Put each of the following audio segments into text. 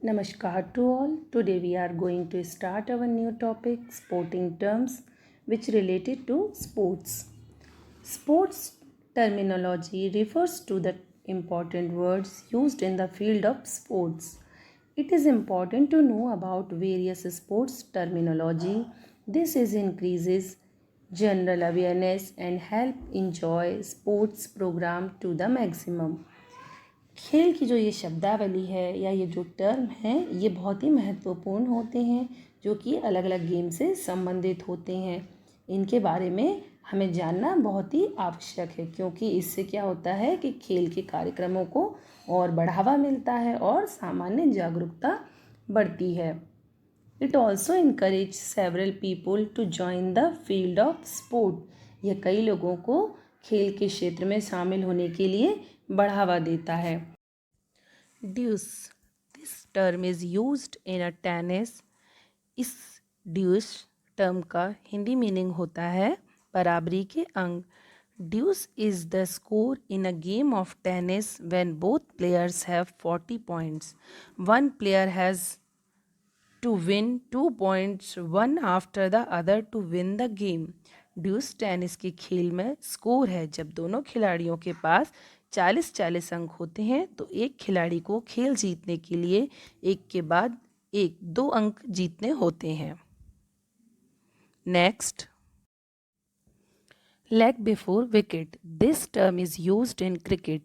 Namaskar to all. Today we are going to start our new topic sporting terms which related to sports. Sports terminology refers to the important words used in the field of sports. It is important to know about various sports terminology. This is increases general awareness and help enjoy sports program to the maximum. खेल की जो ये शब्दावली है या ये जो term हैं ये बहुत ही महत्वपूर्ण होते हैं जो कि अलग अलग गेम से संबंधित होते हैं। इनके बारे में हमें जानना बहुत ही आवश्यक है क्योंकि इससे क्या होता है कि खेल के कार्यक्रमों को और बढ़ावा मिलता है और सामान्य जागरूकता बढ़ती है। It also encourage several people to join the field of sport. यह कई लोगों को खेल के क्षेत्र में शामिल होने के लिए बढ़ावा देता है। Deuce, this term is used in a tennis. इस ड्यूस टर्म का हिंदी मीनिंग होता है बराबरी के अंक। Deuce is the score in a game of tennis when both players have 40 points. One player has to win 2 points one after the other to win the game। Deuce tennis के खेल में score है जब दोनों खिलाड़ियों के पास 40-40 अंक होते हैं तो एक खिलाड़ी को खेल जीतने के लिए एक के बाद एक 2 अंक जीतने होते हैं। Next, leg before wicket, this term is used in cricket।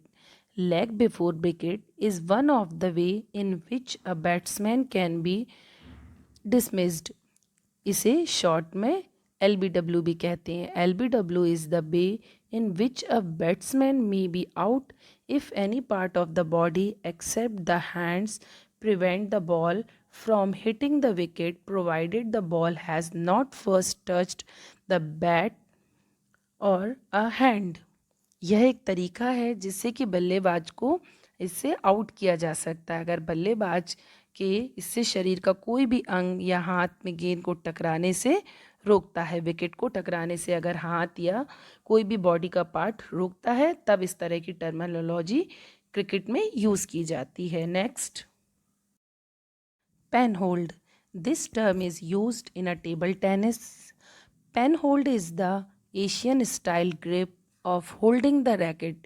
leg before wicket is one of the way in which a batsman can be dismissed। इसे शॉर्ट में LBW भी कहते हैं। LBW is the way in which a batsman may be out if any part of the body except the hands prevent the ball from hitting the wicket provided the ball has not first touched the bat or a hand। यह एक तरीका है जिससे कि बल्लेबाज को इससे out किया जा सकता है। अगर बल्लेबाज के इससे शरीर का कोई भी अंग या हाथ में गेंद को टकराने से रोकता है, विकेट को टकराने से अगर हाथ या कोई भी बॉडी का पार्ट रोकता है तब इस तरह की टर्मिनोलॉजी क्रिकेट में यूज़ की जाती है। Next, pen hold, this term is used in a table tennis. Pen hold is the Asian style grip of holding the racket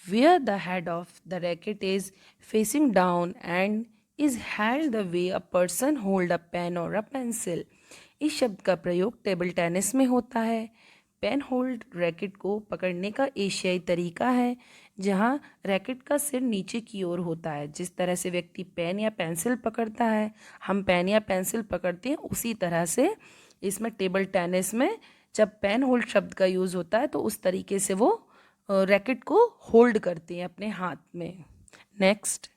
where the head of the racket is facing down and is held the way a person hold a pen or a pencil। इस शब्द का प्रयोग table tennis में होता है। Pen hold racket को पकड़ने का एशियाई तरीका है जहां रैकेट का सिर नीचे की ओर होता है। जिस तरह से व्यक्ति पेन या पेंसिल पकड़ता है, हम पेन या पेंसिल पकड़ते हैं, उसी तरह से इसमें टेबल टेनिस में जब पेन होल्ड शब्द का यूज़ होता है तो उस तरीके से वो रैकेट को होल्ड करते हैं अपने हाथ में। Next,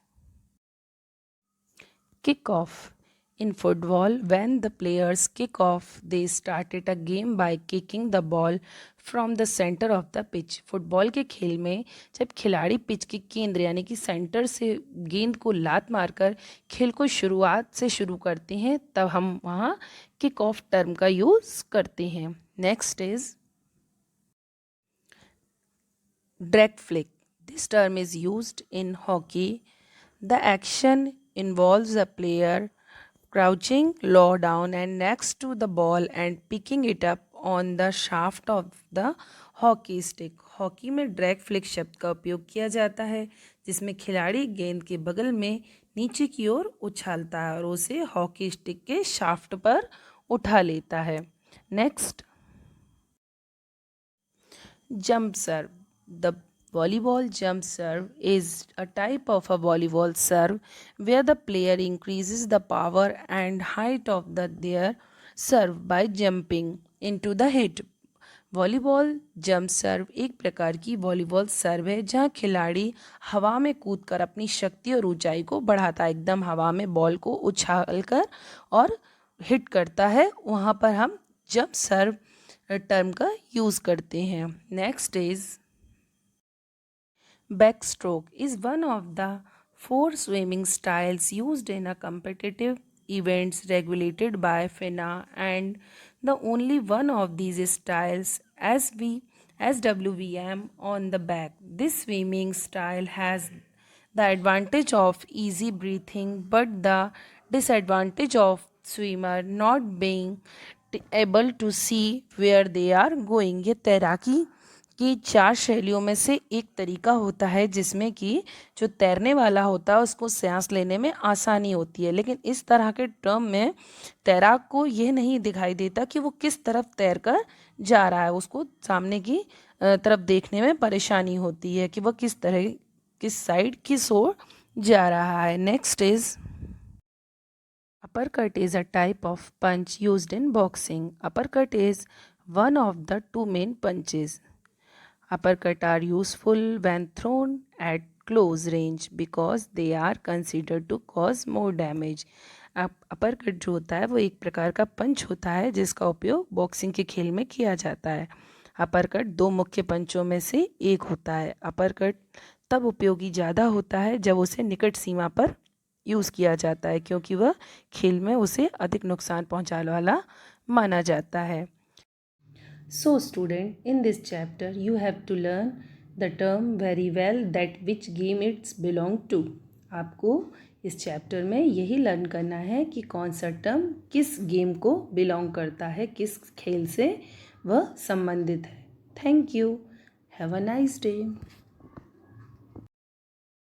kick off, in football when the players kick off they started a game by kicking the ball from the centre of the pitch. Football के खेल में जब खिलाड़ी पिच के केंद्र यानी कि सेंटर से गेंद को लात मारकर खेल को शुरुआत से शुरू करते हैं तब हम वहाँ किक ऑफ टर्म का यूज़ करते हैं। Next is drag flick, this term is used in hockey। The action involves a player crouching low down and next to the ball and picking it up on the shaft of the hockey stick। Hockey में drag flick शब्द का उपयोग किया जाता है जिसमें खिलाड़ी गेंद के बगल में नीचे की ओर उछालता है और उसे हॉकी स्टिक के शाफ्ट पर उठा लेता है। Next, jump serve, the volleyball jump serve is a type of a volleyball serve where the player increases the power and height of their serve by jumping into the hit। Volleyball jump serve एक प्रकार की volleyball सर्व है जहां खिलाड़ी हवा में कूदकर अपनी शक्ति और ऊंचाई को बढ़ाता है, एकदम हवा में बॉल को उछालकर और हिट करता है, वहां पर हम जंप सर्व टर्म का यूज़ करते हैं। Next is back stroke, is one of the 4 swimming styles used in a competitive events regulated by FINA and the only one of these styles SWVM on the back। This swimming style has the advantage of easy breathing, but the disadvantage of swimmer not being able to see where they are going. ये तैराकी की 4 शैलियों में से एक तरीका होता है जिसमें कि जो तैरने वाला होता है उसको सांस लेने में आसानी होती है, लेकिन इस तरह के टर्म में तैराक को ये नहीं दिखाई देता कि वो किस तरफ तैर कर जा रहा है, उसको सामने की तरफ देखने में परेशानी होती है कि वह किस साइड किस ओर जा रहा है. Next is uppercut is a type of punch used in boxing. Uppercut is one of the two main punches. Uppercut are useful when thrown at close range because they are considered to cause more damage. Uppercut जो होता है वो एक प्रकार का पंच होता है जिसका उपयोग बॉक्सिंग के खेल में किया जाता है. अपरकट 2 मुख्य पंचों में से एक होता है. अपरकट तब उपयोगी ज़्यादा होता है जब उसे निकट सीमा पर यूज़ किया जाता है क्योंकि वह खेल में उसे अधिक नुकसान पहुंचाने वाला माना जाता है. So student, in this chapter you have to learn the term very well that which game it's belong to. आपको इस चैप्टर में यही लर्न करना है कि कौन सा टर्म किस गेम को बिलोंग करता है, किस खेल से वह संबंधित है. Thank you. Have a nice day.